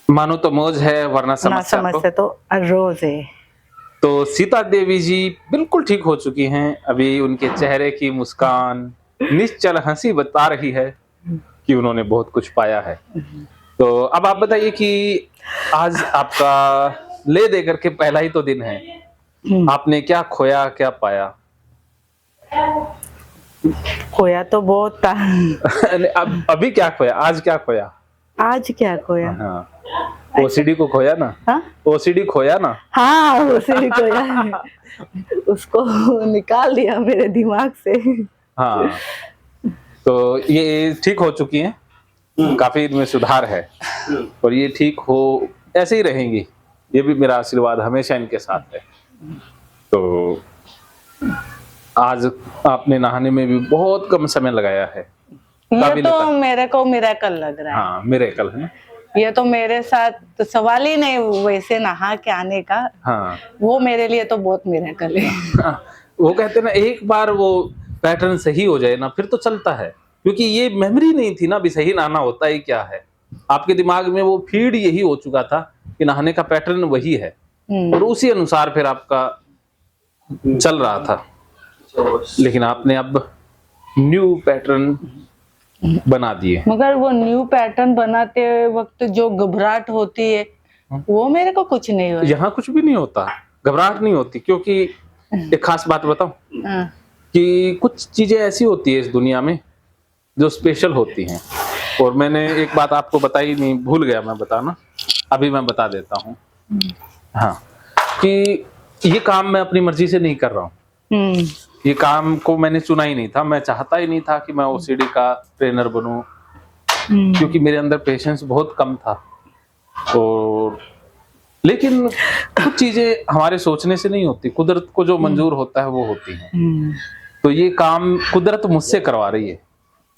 मानो तो मौज है वरना ना समस्या समझते तो रोज है। तो सीता देवी जी बिल्कुल ठीक हो चुकी हैं। अभी उनके चेहरे की मुस्कान निश्चल हंसी बता रही है कि उन्होंने बहुत कुछ पाया है। तो अब आप बताइए कि आज आपका ले दे करके पहला ही तो दिन है, आपने क्या खोया क्या पाया? खोया तो बहुत था। अब अभी क्या खोया, आज क्या खोया? आज क्या खोया? हाँ, ओसीडी को खोया ना? हाँ ओसीडी खोया ना? हाँ, उसे भी खोया। उसको निकाल दिया मेरे दिमाग से। हाँ, तो ये ठीक हो चुकी हैं, काफी इनमें सुधार है और ये ठीक हो ऐसे ही रहेंगी। ये भी मेरा आशीर्वाद हमेशा इनके साथ है। तो आज आपने नहाने में भी बहुत कम समय लगाया है। ये तो मेरे को मिरेकल लग रहा है। हाँ, मिरेकल है ना। ये तो मेरे साथ तो सवाल ही नहीं वैसे नहा के आने का। हाँ, वो मेरे लिए तो बहुत मिरेकल है। वो कहते हैं ना, एक बार वो पैटर्न सही हो जाए ना फिर तो चलता है, क्योंकि ये मेमोरी नहीं थी ना भी सही नहाना होता ही क्या है। आपके दिमाग में वो फीड यही हो चुका था कि नहाने का पैटर्न वही है और उसी अनुसार फिर आपका चल रहा था। लेकिन आपने अब न्यू पैटर्न बना दिए। मगर वो न्यू पैटर्न बनाते वक्त जो घबराहट होती है वो मेरे को कुछ नहीं हुआ। यहाँ कुछ भी नहीं होता, घबराहट नहीं होती, क्योंकि एक खास बात बताऊं कि कुछ चीजें ऐसी होती है इस दुनिया में जो स्पेशल होती हैं। और मैंने एक बात आपको बताई नहीं, भूल गया मैं बताना, अभी मैं बता देता हूँ। हाँ, कि ये काम मैं अपनी मर्जी से नहीं कर रहा हूँ। ये काम को मैंने चुना ही नहीं था, मैं चाहता ही नहीं था कि मैं ओसीडी का ट्रेनर बनूं, क्योंकि मेरे अंदर पेशेंस बहुत कम था। और लेकिन कुछ चीजें हमारे सोचने से नहीं होती, कुदरत को जो मंजूर होता है वो होती है। तो ये काम कुदरत मुझसे करवा रही है,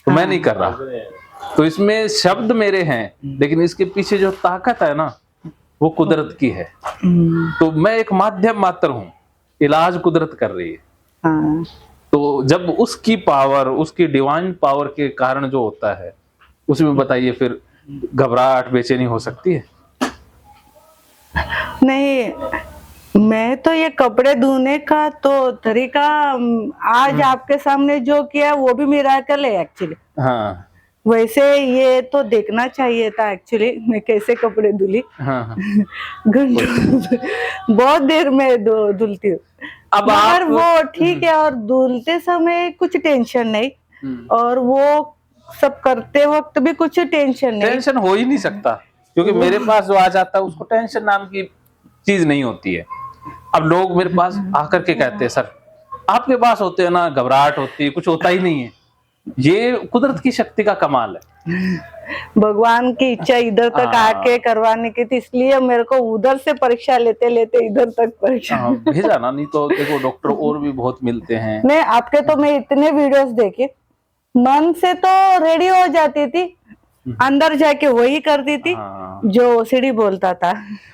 तो मैं नहीं कर रहा। तो इसमें शब्द मेरे हैं, लेकिन इसके पीछे जो ताकत है ना वो कुदरत की है। तो मैं एक माध्यम मात्र हूँ, इलाज कुदरत कर रही है। तो जब उसकी पावर, उसकी डिवाइन पावर के कारण जो होता है उसमें बताइए फिर घबराहट बेचैनी हो सकती है? नहीं, मैं तो ये कपड़े धोने का तो तरीका आज आपके सामने जो किया वो भी मिरेकल है एक्चुअली। हाँ, वैसे ये तो देखना चाहिए था एक्चुअली मैं कैसे कपड़े धुली। हाँ, हाँ। घंटों बहुत देर में धुलती हूँ। अब मगर आप वो ठीक है, और धुलते समय कुछ टेंशन नहीं और वो सब करते वक्त भी कुछ टेंशन नहीं। टेंशन हो ही नहीं सकता, क्योंकि मेरे पास जो आ जाता है उसको टेंशन नाम की चीज नहीं होती है। अब लोग मेरे पास आकर के कहते हैं, सर आपके पास होते हैं ना घबराहट होती है, कुछ होता ही नहीं है। ये कुदरत की शक्ति का कमाल है। भगवान की इच्छा इधर तक आके करवाने की थी, इसलिए मेरे को उधर से परीक्षा लेते लेते इधर तक परीक्षा भेजा ना, नहीं तो देखो डॉक्टर और भी बहुत मिलते हैं। नहीं, आपके तो मैं इतने वीडियोस देखे, मन से तो रेडी हो जाती थी, अंदर जाके वही करती थी जो ओसीडी बोलता था।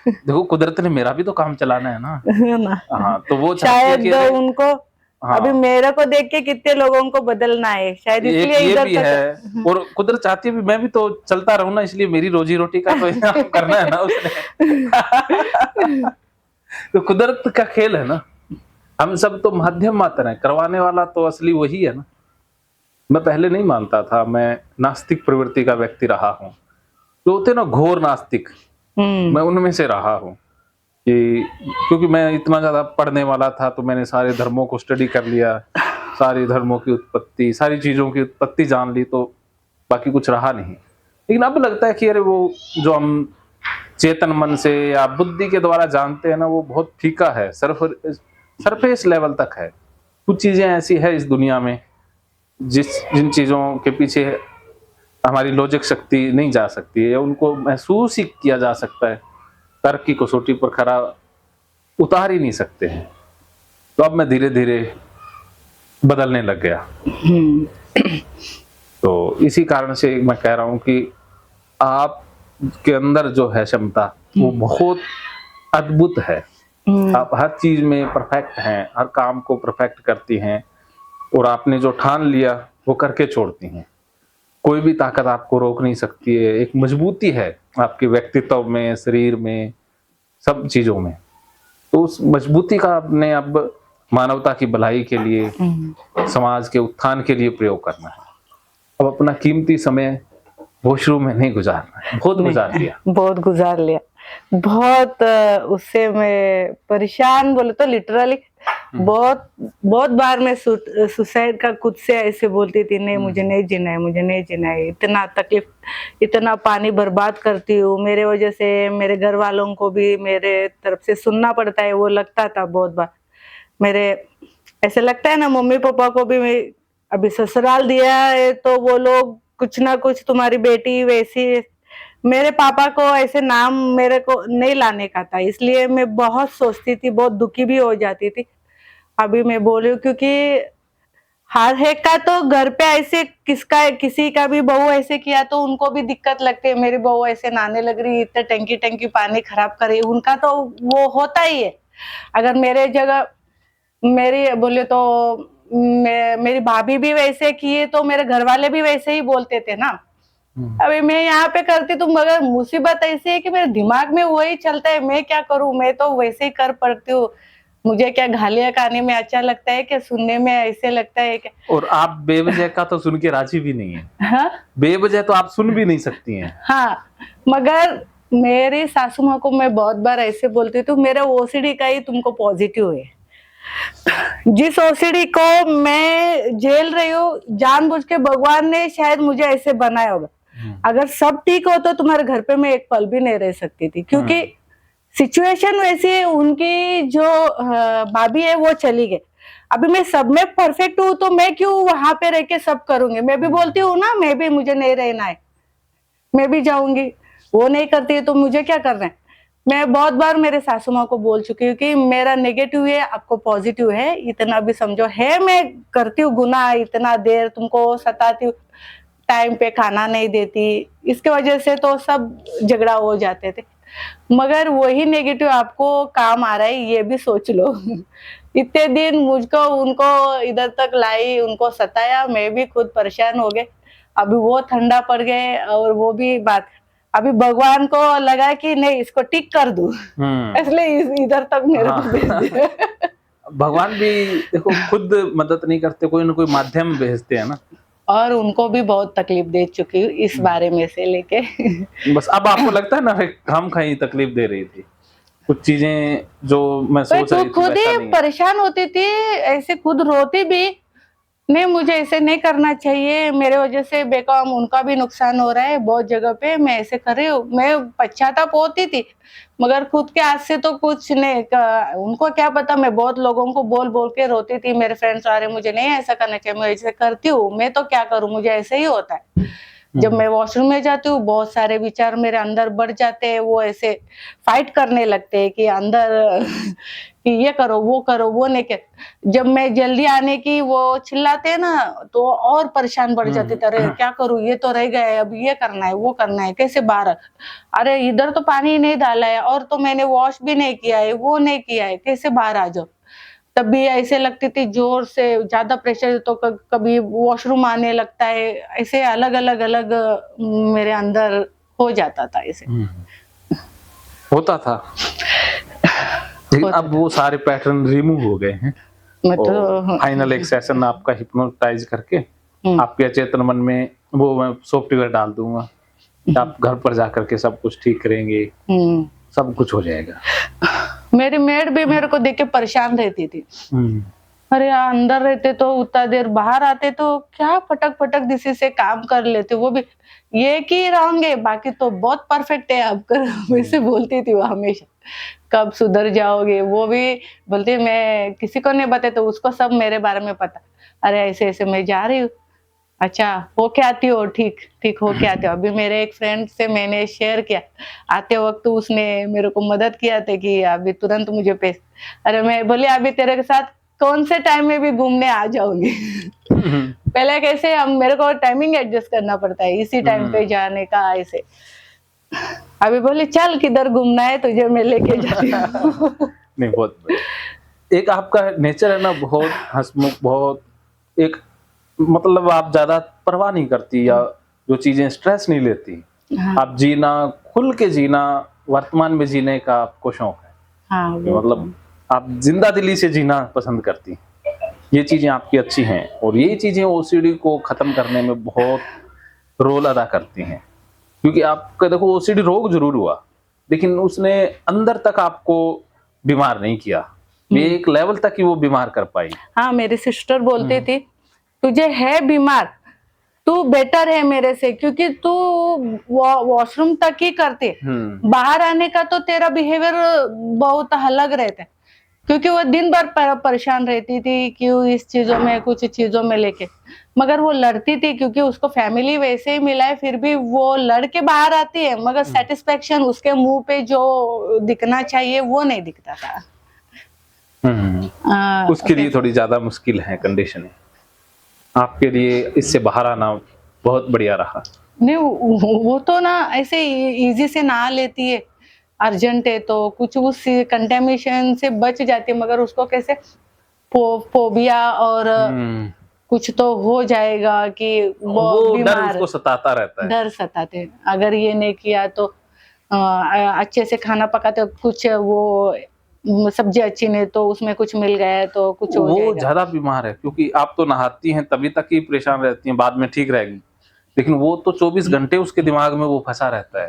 देखो कुदरत ने मेरा भी तो काम चलाना है ना। ना हाँ, तो वो शायद उनको अभी मेरे को देख के कितने लोगों को बदलना है, शायद इसलिए ये इधर भी है। और कुदरत चाहती है भी मैं भी तो चलता रहूं ना, इसलिए मेरी रोजी रोटी का तो इंतजाम करना है ना उसने। तो कुदरत का खेल है ना, हम सब तो माध्यम मात्र हैं, करवाने वाला तो असली वही है ना। मैं पहले नहीं मानता था, मैं नास्तिक प्रवृत्ति का व्यक्ति रहा हूँ, जो होते ना घोर नास्तिक, मैं उनमें से रहा हूँ। कि क्योंकि मैं इतना ज्यादा पढ़ने वाला था तो मैंने सारे धर्मों को स्टडी कर लिया, सारे धर्मों की उत्पत्ति, सारी चीजों की उत्पत्ति जान ली, तो बाकी कुछ रहा नहीं। लेकिन अब लगता है कि अरे वो जो हम चेतन मन से या बुद्धि के द्वारा जानते हैं ना, वो बहुत फीका है, सरफेस लेवल तक है। कुछ चीजें ऐसी है इस दुनिया में जिन चीजों के पीछे हमारी लॉजिक शक्ति नहीं जा सकती है, या उनको महसूस ही किया जा सकता है, तर्क की कसौटी पर खरा उतार ही नहीं सकते हैं। तो अब मैं धीरे धीरे बदलने लग गया। तो इसी कारण से मैं कह रहा हूं कि आप के अंदर जो है क्षमता वो बहुत अद्भुत है। आप हर चीज में परफेक्ट हैं, हर काम को परफेक्ट करती हैं, और आपने जो ठान लिया वो करके छोड़ती हैं। कोई भी ताकत आपको रोक नहीं सकती है, एक मजबूती है आपके व्यक्तित्व में, शरीर में, सब चीजों में। तो उस मजबूती का आपने अब मानवता की भलाई के लिए, समाज के उत्थान के लिए प्रयोग करना है। अब अपना कीमती समय वॉशरूम में नहीं गुजारना है, बहुत गुजार लिया। बहुत गुजार लिया, बहुत उससे मैं परेशान बोले तो लिटरली बहुत बहुत बार मैं सुसाइड का खुद से ऐसे बोलती थी, नहीं मुझे नहीं जीना है, मुझे नहीं जीना है, इतना तकलीफ, इतना पानी बर्बाद करती हूँ, मेरे वजह से मेरे घर वालों को भी मेरे तरफ से सुनना पड़ता है, वो लगता था बहुत बार। मेरे ऐसे लगता है ना मम्मी पापा को भी, मैं अभी ससुराल दिया है तो वो लोग कुछ ना कुछ तुम्हारी बेटी वैसी, मेरे पापा को ऐसे नाम मेरे को नहीं लाने का था, इसलिए मैं बहुत सोचती थी, बहुत दुखी भी हो जाती थी। अभी मैं बोल रही हूँ क्योंकि हर एक का तो घर पे ऐसे किसी का भी बहू ऐसे किया तो उनको भी दिक्कत लगती है, मेरी बहू ऐसे नहाने लग रही, इतने टंकी टंकी पानी खराब कर रही, उनका तो वो होता ही है। अगर मेरे जगह मेरी बोले तो मेरी भाभी भी वैसे किए तो मेरे घर वाले भी वैसे ही बोलते थे ना। अभी मैं यहाँ पे करती तो, मगर मुसीबत ऐसी है कि मेरे दिमाग में वही चलता है, मैं क्या करूं, मैं तो वैसे ही कर पड़ती हूँ, मुझे क्या गालियां खाने में अच्छा लगता है क्या, सुनने में ऐसे लगता है क्या। और आप बेवजह का तो सुन के राजी भी नहीं है। हाँ बेवजह तो आप सुन भी नहीं सकती हैं। हाँ, मगर मेरी सासू माँ को मैं बहुत बार ऐसे बोलती हूँ, मेरा ओसीडी का ही तुमको पॉजिटिव है। जिस ओसीडी को मैं झेल रही हूँ, जानबूझ के भगवान ने शायद मुझे ऐसे बनाया होगा। अगर सब ठीक हो तो तुम्हारे घर पे मैं एक पल भी नहीं रह सकती थी, क्योंकि सिचुएशन वैसी है। उनकी जो भाभी है वो चली गई, अभी मैं सब में परफेक्ट हूँ तो मैं क्यों वहां पे रह के सब करूंगी। मैं भी बोलती हूँ ना, मैं भी, मुझे नहीं रहना है, मैं भी जाऊंगी, वो नहीं करती है तो मुझे क्या करना है। मैं बहुत बार मेरे सासू माँ को बोल चुकी हूँ कि मेरा नेगेटिव है, आपको पॉजिटिव है, इतना भी समझो है। मैं करती हूँ गुनाह, इतना देर तुमको सताती हूँ, टाइम पे खाना नहीं देती, इसके वजह से तो सब झगड़ा हो जाते थे। मगर वही नेगेटिव आपको काम आ रहा है, ये भी सोच लो। इतने दिन मुझको उनको इधर तक लाई, उनको सताया, मैं भी खुद परेशान हो गए। अभी वो ठंडा पड़ गए, और वो भी बात अभी भगवान को लगा कि नहीं इसको ठीक कर दूं, इसलिए इधर तक मेरे को भेज दिया। भगवान भी देखो खुद मदद नहीं करते, कोई ना कोई माध्यम भेजते हैं ना। और उनको भी बहुत तकलीफ दे चुकी हूँ इस बारे में से लेके। बस अब आपको लगता है ना हम कहीं तकलीफ दे रही थी, कुछ चीजें जो मैं सोच रही थी खुद ही परेशान होती थी, ऐसे खुद रोती भी, नहीं मुझे ऐसे नहीं करना चाहिए, मेरे वजह से बेकाम उनका भी नुकसान हो रहा है बहुत जगह पे, मैं ऐसे कर रही हूँ। मैं पश्चाताप होती थी, मगर खुद के हाथ से तो कुछ नहीं, उनको क्या पता। मैं बहुत लोगों को बोल बोल के रोती थी, मेरे फ्रेंड्स आ रहे, मुझे नहीं ऐसा करना चाहिए, मैं ऐसे करती हूँ, मैं तो क्या करूँ, मुझे ऐसे ही होता है। जब मैं वॉशरूम में जाती हूँ, बहुत सारे विचार मेरे अंदर बढ़ जाते हैं, वो ऐसे फाइट करने लगते हैं कि अंदर कि ये करो वो नहीं कर। जब मैं जल्दी आने की वो चिल्लाते हैं ना, तो और परेशान बढ़ जाते थे, अरे क्या करूँ, ये तो रह गया है, अब ये करना है, वो करना है, कैसे बाहर, अरे इधर तो पानी नहीं डाला है, और तो मैंने वॉश भी नहीं किया है, वो नहीं किया है, कैसे बाहर आ जाओ। तब भी ऐसे लगती थी, जोर से ज्यादा प्रेशर तो कभी वॉशरूम आने लगता है, ऐसे अलग अलग मेरे अंदर हो जाता था, ऐसे होता था। लेकिन अब वो सारे पैटर्न रिमूव हो गए हैं। मतलब फाइनल एक सेशन आपका हिप्नोटाइज करके आपके अचेतन मन में वो मैं सॉफ्टवेयर डाल दूंगा, आप घर पर जाकर के सब कुछ ठीक करेंगे, सब कुछ हो जाएगा। मेरी मेड भी मेरे को देख के परेशान रहती थी, अरे यार अंदर रहते तो उतना देर, बाहर आते तो क्या फटक फटक दिसी से काम कर लेते, वो भी ये की रहोगे, बाकी तो बहुत परफेक्ट है आपका। वैसे बोलती थी वो हमेशा, कब सुधर जाओगे। वो भी बोलती मैं किसी को नहीं बताती, तो उसको सब मेरे बारे में पता, अरे ऐसे ऐसे मैं जा रही हूँ, अच्छा हो के आती हो, ठीक ठीक हो के आते हो। अभी मेरे एक फ्रेंड से मैंने शेयर किया, आते वक्त तो उसने मेरे को मदद किया था कि अभी तुरंत मुझे पैसे, अरे मैं बोली अभी तेरे के साथ कौन से टाइम में भी घूमने आ जाऊंगी। पहले कैसे हम, मेरे को टाइमिंग एडजस्ट करना पड़ता है, इसी टाइम पे जाने का, ऐसे। अभी बोले चल किधर घूमना है तुझे, मैं लेके जाती हूँ। नहीं बहुत बढ़िया। एक आपका नेचर है ना, बहुत हंसमुख, बहुत एक मतलब आप ज्यादा परवाह नहीं करती, या जो चीजें स्ट्रेस नहीं लेती, हाँ आप जीना, खुल के जीना, वर्तमान में जीने का आपको शौक है, हाँ वो मतलब आप जिंदा दिली से जीना पसंद करती, ये चीजें आपकी अच्छी हैं और यही चीजें ओसीडी को खत्म करने में बहुत रोल अदा करती हैं। क्योंकि आपका देखो ओसीडी रोग जरूर हुआ, लेकिन उसने अंदर तक आपको बीमार नहीं किया, ये एक लेवल तक ही वो बीमार कर पाई। हाँ मेरी सिस्टर बोलती थी तुझे है बीमार, तू बेटर है मेरे से, क्योंकि तू वॉशरूम तक ही करती है, बाहर आने का तो तेरा बिहेवियर बहुत अलग रहता है। क्योंकि वो दिन भर परेशान रहती थी क्यों इस चीजों में, कुछ चीजों में लेके, मगर वो लड़ती थी क्योंकि उसको फैमिली वैसे ही मिला है, फिर भी वो लड़ के बाहर आती है, मगर सेटिस्फेक्शन उसके मुंह पे जो दिखना चाहिए वो नहीं दिखता था। उसके लिए थोड़ी ज्यादा मुश्किल है कंडीशन, आपके लिए इससे बाहर आना बहुत बढ़िया रहा। नहीं वो तो ना ऐसे इजी से नहा लेती है, अर्जेंट है तो कुछ उस कंटेमिनेशन से बच जाती है, मगर उसको कैसे फोबिया और कुछ तो हो जाएगा कि वो डर बीमार, उसको सताता रहता है, डर सताते हैं। अगर ये नहीं किया तो अच्छे से खाना पकाते कुछ वो सब्जी अच्छी नहीं तो उसमें कुछ मिल गया तो कुछ हो वो जाएगा। ज्यादा बीमार है, क्योंकि आप तो नहाती हैं तभी तक ही परेशान रहती हैं, बाद में ठीक रहेगी, लेकिन वो तो 24 घंटे उसके दिमाग में वो फंसा रहता है,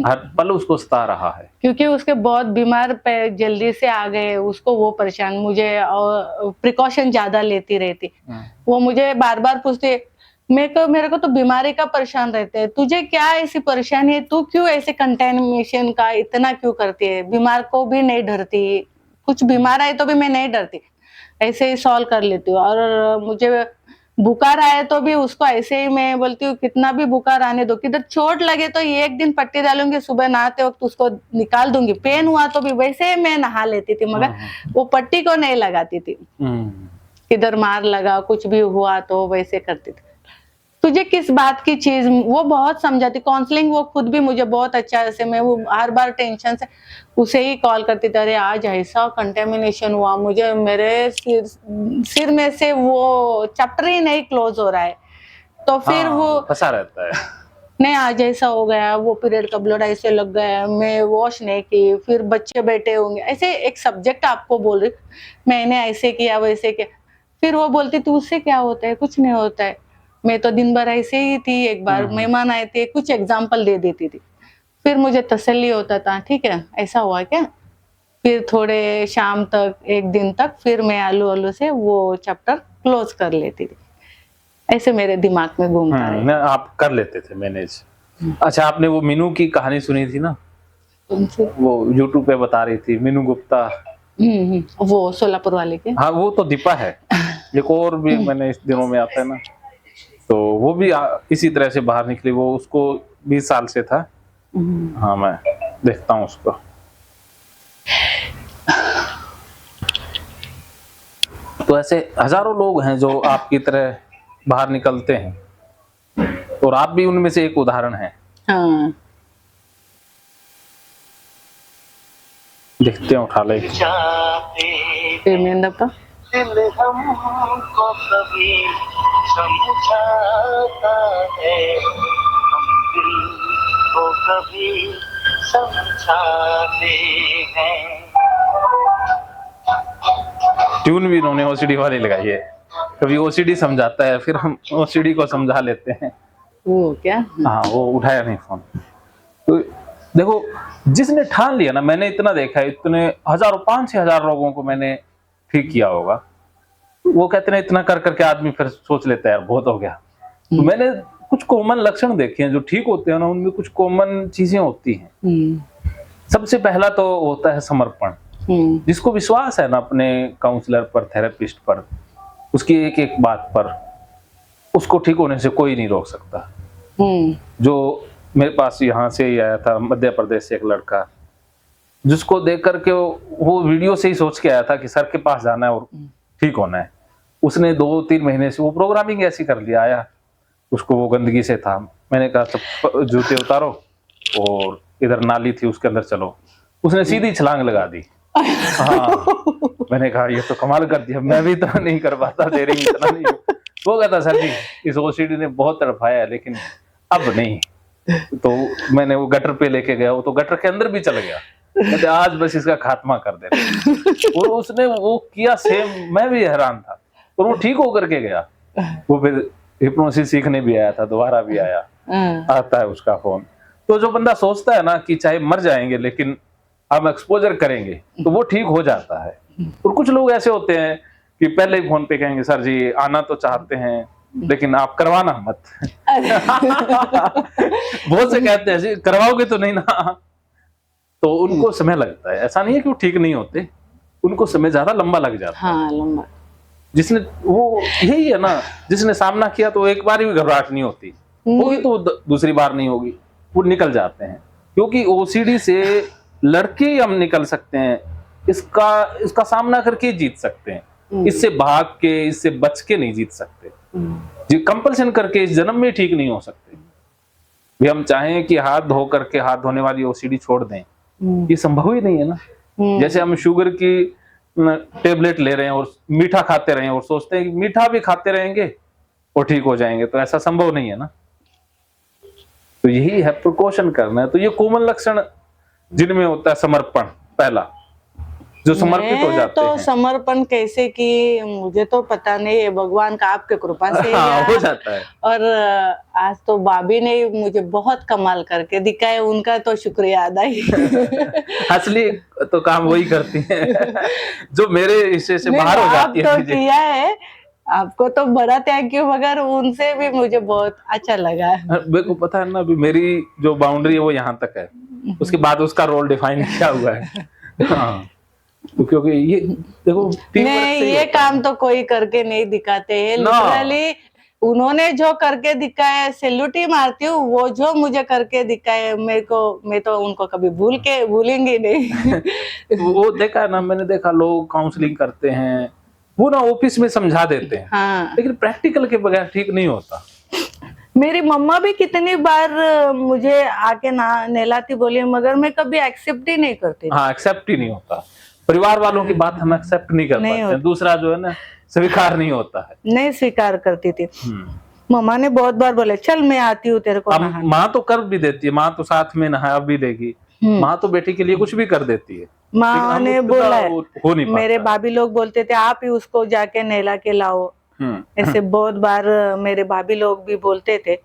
हर पल उसको सता रहा है। क्योंकि उसके बहुत बीमार पे जल्दी से आ गए, उसको वो परेशान, मुझे और प्रिकॉशन ज्यादा लेती रहती, वो मुझे बार बार पूछती मेरे को तो बीमारी का परेशान रहते है, तुझे क्या ऐसी परेशानी है, तू क्यों ऐसे कंटेमिनेशन का इतना क्यों करती है, बीमार को भी नहीं डरती, कुछ बीमार आए तो भी मैं नहीं डरती, ऐसे ही सॉल्व कर लेती हूँ। और मुझे बुखार आए तो भी उसको ऐसे ही मैं बोलती हूँ कितना भी बुखार आने दो, किधर चोट लगे तो एक दिन पट्टी डालूंगी, सुबह नहाते वक्त उसको निकाल दूंगी, पेन हुआ तो भी वैसे मैं नहा लेती थी, मगर वो पट्टी को नहीं लगाती थी, किधर मार लगा कुछ भी हुआ तो वैसे करती थी। तुझे किस बात की चीज, वो बहुत समझाती, काउंसलिंग वो खुद भी मुझे बहुत अच्छा से, मैं वो हर बार टेंशन से उसे ही कॉल करती थी, अरे आज ऐसा कंटेमिनेशन हुआ, मुझे मेरे सिर में से वो चैप्टर ही नहीं क्लोज हो रहा है, तो फिर वो फंसा रहता है, नहीं आज ऐसा हो गया, वो पीरियड का ब्लड ऐसे लग गया, मैं वॉश नहीं की, फिर बच्चे बैठे होंगे, ऐसे एक सब्जेक्ट आपको बोल रही, मैंने ऐसे किया वैसे किया, फिर वो बोलती तू उससे क्या होता है, कुछ नहीं होता है, मैं तो दिन भर ऐसे ही थी, एक बार मेहमान आए थे, कुछ एग्जाम्पल दे देती थी, फिर मुझे तसल्ली होता था, ठीक है ऐसा हुआ क्या, फिर थोड़े शाम तक एक दिन तक फिर मैं आलू से वो चैप्टर क्लोज कर लेती थी, ऐसे मेरे दिमाग में घूमता रहा। आप कर लेते थे मैनेज। अच्छा, आपने वो मीनू की कहानी सुनी थी ना, वो यूट्यूब पे बता रही थी मीनू गुप्ता, वो सोलापुर वाले के, हाँ वो तो दीपा है, एक और भी मैंने इस दिनों में आता है ना, तो वो भी इसी तरह से बाहर निकली, वो उसको 20 साल से था, हाँ मैं देखता हूँ उसको। तो ऐसे हजारों लोग हैं जो आपकी तरह बाहर निकलते हैं और आप भी उनमें से एक उदाहरण हैं। हाँ देखते हैं, उठा ले दिल हमको कभी समझाता है, हम दिल को कभी समझाते हैं। ट्यून भी इन्होंने ओसीडी वाली लगाई है, कभी ओसीडी समझाता है, फिर हम ओसीडी को समझा लेते हैं। वो क्या, हाँ वो उठाया नहीं फोन। तो देखो, जिसने ठान लिया ना, मैंने इतना देखा है, इतने हजारों 5-6 हजार लोगों को मैंने ठीक किया होगा, वो कहते हैं इतना कर करके आदमी फिर सोच लेता है यार बहुत हो गया। तो मैंने कुछ कॉमन लक्षण देखे हैं जो ठीक होते हैं ना, उनमें कुछ कॉमन चीजें होती हैं। सबसे पहला तो होता है समर्पण, जिसको विश्वास है ना अपने काउंसलर पर, थेरेपिस्ट पर, उसकी एक एक बात पर, उसको ठीक होने से कोई नहीं रोक सकता। जो मेरे पास यहाँ से ही आया था मध्य प्रदेश से एक लड़का, जिसको देख करके वो वीडियो से ही सोच के आया था कि सर के पास जाना है और ठीक होना है। उसने 2-3 महीने से वो प्रोग्रामिंग ऐसी कर लिया, आया उसको वो गंदगी से था, मैंने कहा जूते उतारो और इधर नाली थी उसके अंदर चलो, उसने सीधी छलांग लगा दी। हाँ मैंने कहा ये तो कमाल कर दिया, मैं भी तो नहीं कर पाता, तेरे इतना नहीं। वो कहता सर जी इस ओसीडी ने बहुत तड़पाया है लेकिन अब नहीं। तो मैंने वो गटर पे लेके गया, वो तो गटर के अंदर भी चला गया, कहते आज बस इसका खात्मा कर देते। और उसने वो किया सेम, मैं भी हैरान था। और वो ठीक होकर के गया। वो फिर हिप्नोसिस सीखने भी आया था, दोबारा भी आया, आता है उसका फोन। तो जो बंदा सोचता है ना कि चाहे मर जाएंगे लेकिन हम एक्सपोजर करेंगे, तो वो ठीक हो जाता है। और कुछ लोग ऐसे होते हैं कि पहले ही फोन पे कहेंगे सर जी आना तो चाहते हैं लेकिन आप करवाना मत। बहुत से कहते हैं करवाओगे तो नहीं ना, तो उनको समय लगता है। ऐसा नहीं है कि वो ठीक नहीं होते, उनको समय ज्यादा लंबा लग जाता है। हाँ लंबा। जिसने वो यही है ना, जिसने सामना किया तो एक बार भी घबराहट नहीं होती, होगी तो दूसरी बार नहीं होगी, वो निकल जाते हैं। क्योंकि ओसीडी से लड़के ही हम निकल सकते हैं, इसका सामना करके जीत सकते हैं। इससे भाग के, इससे बच के नहीं जीत सकते। जो कंपल्सन करके इस जन्म में ठीक नहीं हो सकते। भी हम चाहें कि हाथ धो करके हाथ धोने वाली ओसीडी छोड़ दें, ये संभव ही नहीं है ना। जैसे हम शुगर की टेबलेट ले रहे हैं और मीठा खाते रहे और सोचते हैं कि मीठा भी खाते रहेंगे और ठीक हो जाएंगे, तो ऐसा संभव नहीं है ना। तो यही है, प्रिकॉशन करना है। तो ये कोमल लक्षण जिनमें होता है समर्पण, पहला जो समर्पित हो जाते तो हैं। समर्पण कैसे कि मुझे तो पता नहीं है, भगवान का आपके कृपा से हाँ, हो जाता है। और आज तो भाभी ने मुझे बहुत कमाल करके दिखाया, उनका तो शुक्रिया अदा ही। असली तो काम वही करती हैं जो मेरे हिस्से से नहीं, बाहर हो आप जाती तो है चीजें। किया है, आपको तो बड़ा थैंक यू, मगर उनसे भी मुझे बहुत अच्छा लगा। मेरे को पता है ना, अभी मेरी जो बाउंड्री है वो यहाँ तक है, उसके बाद उसका रोल डिफाइन किया हुआ है। हाँ, तो क्योंकि ये देखो नहीं, ये काम तो कोई करके नहीं दिखाते हैं लिटरली। उन्होंने जो करके दिखाया सैल्यूट ही मारती हूँ। वो जो मुझे करके दिखाया मेरे को, मैं तो उनको कभी भूलेंगी नहीं। वो देखा ना, मैंने देखा लोग काउंसलिंग करते हैं, वो ना ऑफिस में समझा देते हैं, हाँ। लेकिन प्रैक्टिकल के बगैर ठीक नहीं होता। मेरी मम्मा भी कितनी बार मुझे आके नहलाती बोली, मगर मैं कभी एक्सेप्ट ही नहीं करती। हाँ, एक्सेप्ट ही नहीं होता। परिवार वालों की बात हम एक्सेप्ट नहीं कर पाते हैं, दूसरा जो है ना स्वीकार नहीं होता है। नहीं स्वीकार करती थी। मम्मा ने बहुत बार बोले चल मैं आती हूँ तेरे को नहाने। माँ तो कर भी देती है, माँ तो साथ में नहा भी देगी, माँ तो बेटी के लिए कुछ भी कर देती है। माँ ने बोला है, हो नहीं मेरे भाभी लोग बोलते थे आप ही उसको जाके नहला के लाओ, ऐसे बहुत बार मेरे भाभी लोग भी बोलते थे,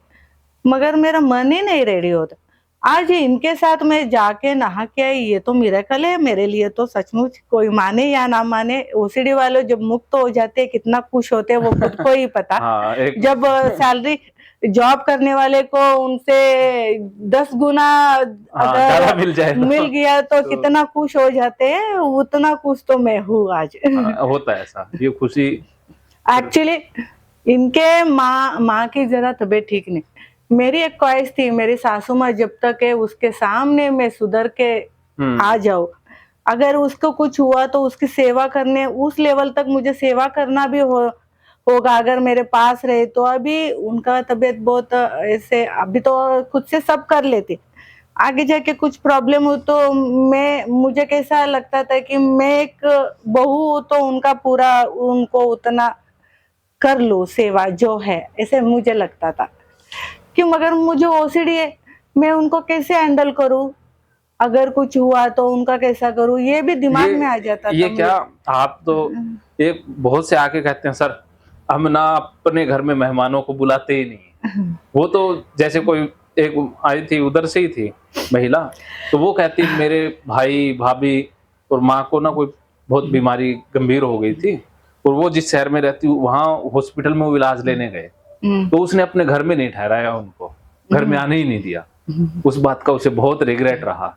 मगर मेरा मन ही नहीं रेडी होता। आज इनके साथ मैं जाके नहा के आई, ये तो मिरेकल है मेरे लिए। तो सचमुच कोई माने या ना माने, ओसीडी वाले जब मुक्त हो जाते हैं कितना खुश होते हैं वो खुद को ही पता। हाँ, जब सैलरी जॉब करने वाले को उनसे 10 गुना अगर मिल गया तो कितना खुश हो जाते हैं, उतना खुश तो मैं हूँ आज। होता है ऐसा, ये खुशी। एक्चुअली इनके माँ की जरा तबीयत ठीक नहीं। मेरी एक ख्वाहिश थी, मेरी सासू माँ जब तक है उसके सामने मैं सुधर के आ जाऊं, अगर उसको कुछ हुआ तो उसकी सेवा करने, उस लेवल तक मुझे सेवा करना भी होगा अगर मेरे पास रहे तो। अभी उनका तबीयत बहुत ऐसे, अभी तो खुद से सब कर लेती, आगे जाके कुछ प्रॉब्लम हो तो मुझे कैसा लगता था कि मैं एक बहू हूं तो उनका पूरा उनको उतना कर लूं सेवा जो है, ऐसे मुझे लगता था। क्यों, मगर मुझे ओसीडी है, मैं उनको कैसे हैंडल करूं, अगर कुछ हुआ तो उनका कैसा करूं, ये भी दिमाग में आ जाता था। ये क्या आप तो एक बहुत से आके कहते हैं सर हम ना अपने घर में मेहमानों को बुलाते ही नहीं। वो तो जैसे कोई एक आई थी उधर से ही थी महिला, तो वो कहती मेरे भाई भाभी और माँ को ना कोई बहुत बीमारी गंभीर हो गई थी और वो जिस शहर में रहती वहां हॉस्पिटल में वो इलाज लेने गए, तो उसने अपने घर में नहीं ठहराया, उनको घर में आने ही नहीं दिया। उस बात का उसे बहुत रिग्रेट रहा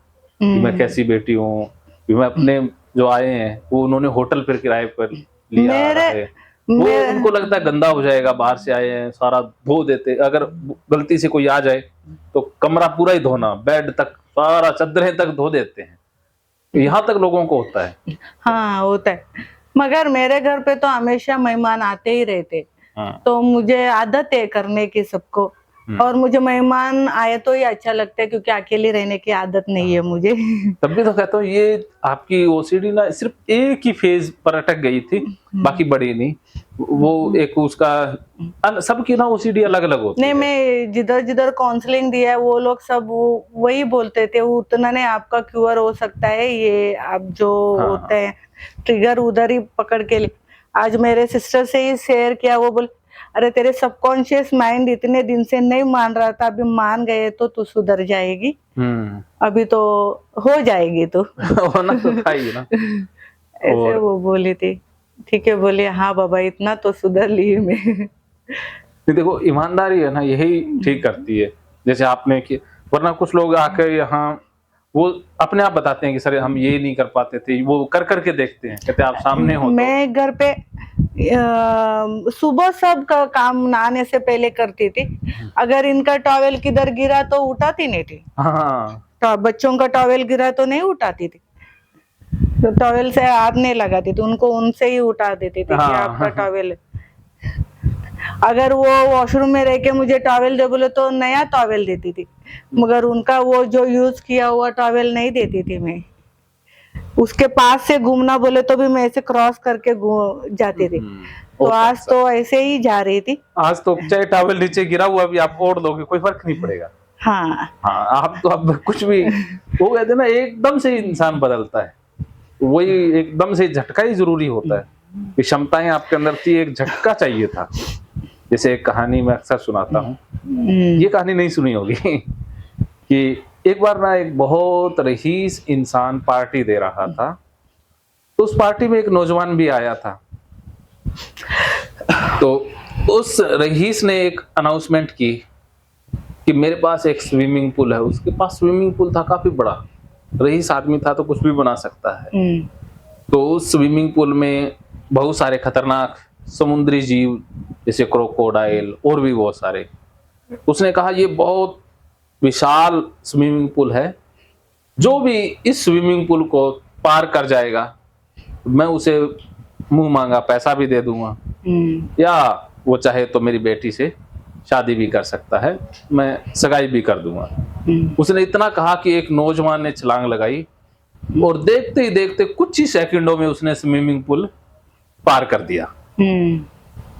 कि मैं कैसी बेटी हूँ, मैं अपने जो आए हैं वो उन्होंने होटल फिर किराए पर लिया, वो उनको लगता है गंदा हो जाएगा, बाहर से आए हैं सारा धो देते, अगर गलती से कोई आ जाए तो कमरा पूरा ही धोना, बेड तक सारा चादरें तक धो देते हैं, यहाँ तक लोगों को होता है। हाँ होता है, मगर मेरे घर पे तो हमेशा मेहमान आते ही रहते। हाँ। तो मुझे आदत है करने की सबको, और मुझे मेहमान आए तो ये अच्छा लगता है, क्योंकि अकेले रहने की आदत नहीं है मुझे। तब भी तो कहता हूँ ये आपकी ओसीडी ना सिर्फ एक ही फेज पर अटक गई थी, बाकी बढ़ी नहीं। वो एक उसका सबकी ना ओसीडी अलग अलग होती नहीं, है। मैं जिधर जिधर काउंसलिंग दिया है वो लोग सब वही बोलते थे, वो उतना नहीं आपका क्यूर हो सकता है, ये आप जो हाँ, होते हैं ट्रिगर उधर ही पकड़ के आज मेरे सिस्टर से ही शेयर किया, वो बोल अरे तेरे सबकॉन्शियस माइंड इतने दिन से नहीं मान रहा था, अभी मान गए तो तू सुधर जाएगी, अभी तो हो जाएगी तू। होना तो था ही ना। ऐसे वो बोली थी। ठीक है, बोले हाँ बाबा इतना तो सुधर ली मैं। नहीं, देखो ईमानदारी है ना, यही ठीक करती है। जैसे आपने कि वरना कुछ लोग आकर यहाँ वो अपने आप बताते हैं कि सर हम ये नहीं कर पाते थे, वो कर करके देखते हैं, कहते हैं आप सामने हो तो। मैं घर पे सुबह सब का काम नहाने से पहले करती थी। अगर इनका टॉवेल किधर गिरा तो उठाती नहीं थी। हाँ, तो बच्चों का टॉवेल गिरा तो नहीं उठाती थी, तो टॉवेल से हाथ नहीं लगाती थी, उनको उनसे ही उठा देती थी कि आपका टॉवेल है। अगर वो वॉशरूम में रह के मुझे टॉवेल दे बोले तो नया टॉवेल देती थी, मगर उनका वो जो यूज किया हुआ टॉवेल नहीं देती थी मैं। उसके पास से घूमना बोले तो भी मैं ऐसे क्रॉस करके जाती थी। तो आज तो ऐसे ही जा रही थी। आज तो चाहे टॉवेल नीचे गिरा हुआ भी आप ओढ़ दोगे, कोई फर्क नहीं पड़ेगा। हाँ हाँ, आप तो अब कुछ भी वो कहते हैं ना, एकदम से इंसान बदलता है, वही एकदम से झटका ही जरूरी होता है। कि क्षमताएं आपके अंदर थी, एक झटका चाहिए था। जैसे एक कहानी मैं अक्सर सुनाता हूँ, ये कहानी नहीं सुनी होगी कि एक बार ना एक बहुत रईस इंसान पार्टी दे रहा था, तो उस पार्टी में एक नौजवान भी आया था। तो उस रईस ने एक अनाउंसमेंट की कि मेरे पास एक स्विमिंग पूल है। उसके पास स्विमिंग पूल था काफी बड़ा, रईस आदमी था तो कुछ भी बना सकता है। तो उस स्विमिंग पूल में बहुत सारे खतरनाक समुद्री जीव जैसे क्रोकोडाइल और भी बहुत सारे। उसने कहा ये बहुत विशाल स्विमिंग पूल है, जो भी इस स्विमिंग पूल को पार कर जाएगा मैं उसे मुंह मांगा पैसा भी दे दूंगा, या वो चाहे तो मेरी बेटी से शादी भी कर सकता है, मैं सगाई भी कर दूंगा। उसने इतना कहा कि एक नौजवान ने छलांग लगाई और देखते ही देखते कुछ ही सेकंडों में उसने स्विमिंग पूल पार कर दिया।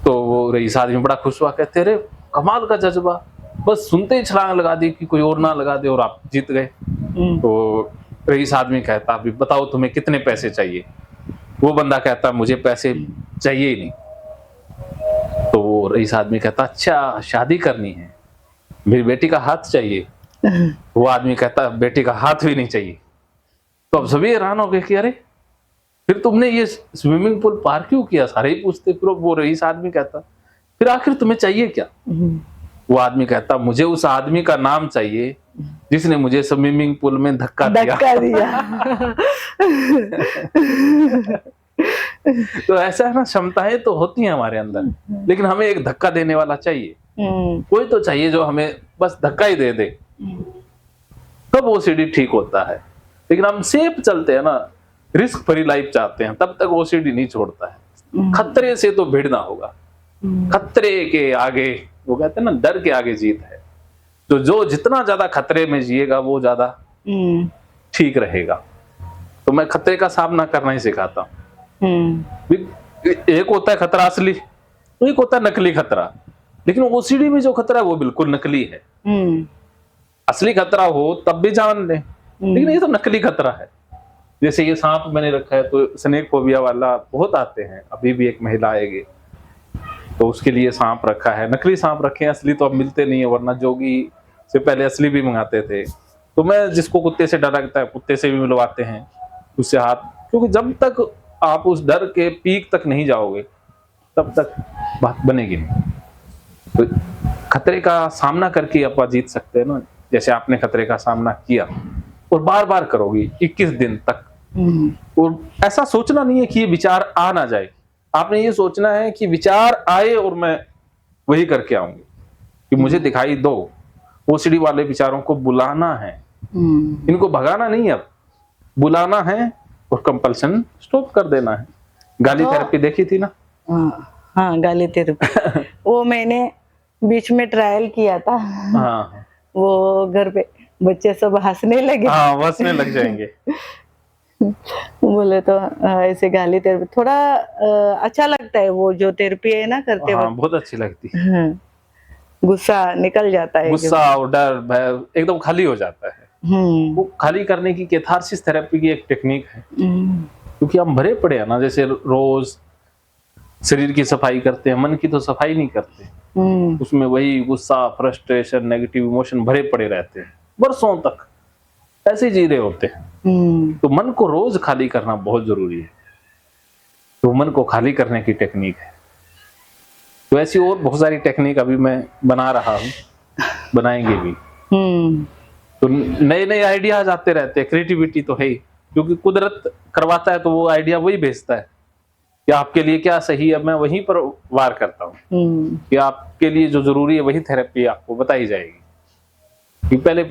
तो वो रईस आदमी बड़ा खुश हुआ, कहते रे कमाल का जज्बा, बस सुनते ही छलांग लगा दी कि कोई और ना लगा दे और आप जीत गए। तो रईस आदमी कहता अभी बताओ तुम्हें कितने पैसे चाहिए। वो बंदा कहता मुझे पैसे चाहिए ही नहीं। तो वो रईस आदमी कहता अच्छा शादी करनी है, मेरी बेटी का हाथ चाहिए। वो आदमी कहता बेटी का हाथ भी नहीं चाहिए। तो अब सभी हैरान हो गए कि अरे फिर तुमने ये स्विमिंग पूल पार क्यों किया, सारे ही पूछते। फिर वो रईस आदमी कहता फिर आखिर तुम्हें चाहिए क्या। वो आदमी कहता मुझे उस आदमी का नाम चाहिए जिसने मुझे स्विमिंग पूल में धक्का दिया। तो ऐसा है ना, क्षमताएं तो होती हैं हमारे अंदर, लेकिन हमें एक धक्का देने वाला चाहिए। कोई तो चाहिए जो हमें बस धक्का ही दे दे, तब ओसीडी ठीक होता है। लेकिन हम सेफ चलते हैं ना, रिस्क फ्री लाइफ चाहते हैं, तब तक ओसीडी नहीं छोड़ता है। खतरे से तो भिड़ना होगा, खतरे के आगे वो कहते हैं ना डर के आगे जीत है। तो जो जितना ज्यादा खतरे में जिएगा वो ज्यादा ठीक रहेगा। तो मैं खतरे का सामना करना ही सिखाता हूँ। एक होता है खतरा असली, एक होता है नकली खतरा। लेकिन ओसीडी में जो खतरा है वो बिल्कुल नकली है। असली खतरा हो तब भी जान ले, लेकिन ये तो नकली खतरा है। जैसे ये सांप मैंने रखा है, तो स्नेक फोबिया वाला बहुत आते हैं। अभी भी एक महिला आएगी तो उसके लिए सांप रखा है, नकली सांप रखे हैं, असली तो अब मिलते नहीं है, वरना जोगी से पहले असली भी मंगाते थे। तो मैं जिसको कुत्ते से डर लगता है कुत्ते से भी मिलवाते हैं उससे हाथ, क्योंकि जब तक आप उस डर के पीक तक नहीं जाओगे तब तक बात बनेगी नहीं। तो खतरे का सामना करके आप जीत सकते हैं ना, जैसे आपने खतरे का सामना किया और बार बार करोगी 21 दिन तक। और ऐसा सोचना नहीं है कि ये विचार आ ना जाए, आपने ये सोचना है कि विचार आए और मैं वही करके आऊंगी, कि मुझे दिखाई दो। ओसीडी वाले विचारों को बुलाना है, इनको भगाना नहीं, अब बुलाना है और कंपल्शन स्टॉप कर देना है। गाली थेरेपी देखी थी ना? हाँ गाली थेरेपी वो मैंने बीच में ट्रायल किया था। हाँ वो घर पे बच्चे सब हंसने लगे। हाँ, हंसने लग जाएंगे। बोले तो ऐसे गाली थेरेपी थोड़ा अच्छा लगता है, वो जो थेरेपी है ना करते हाँ, वक्त। बहुत अच्छी लगती है। हाँ, गुस्सा निकल जाता है गुस्सा और डर भय एकदम खाली हो जाता है। वो खाली करने की कैथारसिस थेरेपी की एक टेक्निक है, क्योंकि हम भरे पड़े हैं ना, जैसे रोज शरीर की सफाई करते हैं, मन की तो सफाई नहीं करते। उसमें वही गुस्सा, फ्रस्ट्रेशन, नेगेटिव इमोशन भरे पड़े रहते हैं, बरसों तक ऐसे ही जी रहे होते हैं। तो मन को रोज खाली करना बहुत जरूरी है। तो मन को खाली करने की टेक्निक है। तो ऐसी और बहुत सारी टेक्निक अभी मैं बना रहा हूँ, बनाएंगे भी। तो नए नए आइडियाज आते रहते हैं। क्रिएटिविटी तो है ही, क्योंकि कुदरत करवाता है तो वो आइडिया वही भेजता है कि आपके लिए क्या सही है, मैं वहीं पर वार करता हूँ कि आपके लिए जो जरूरी है वही थेरेपी आपको बताई जाएगी। कि पहले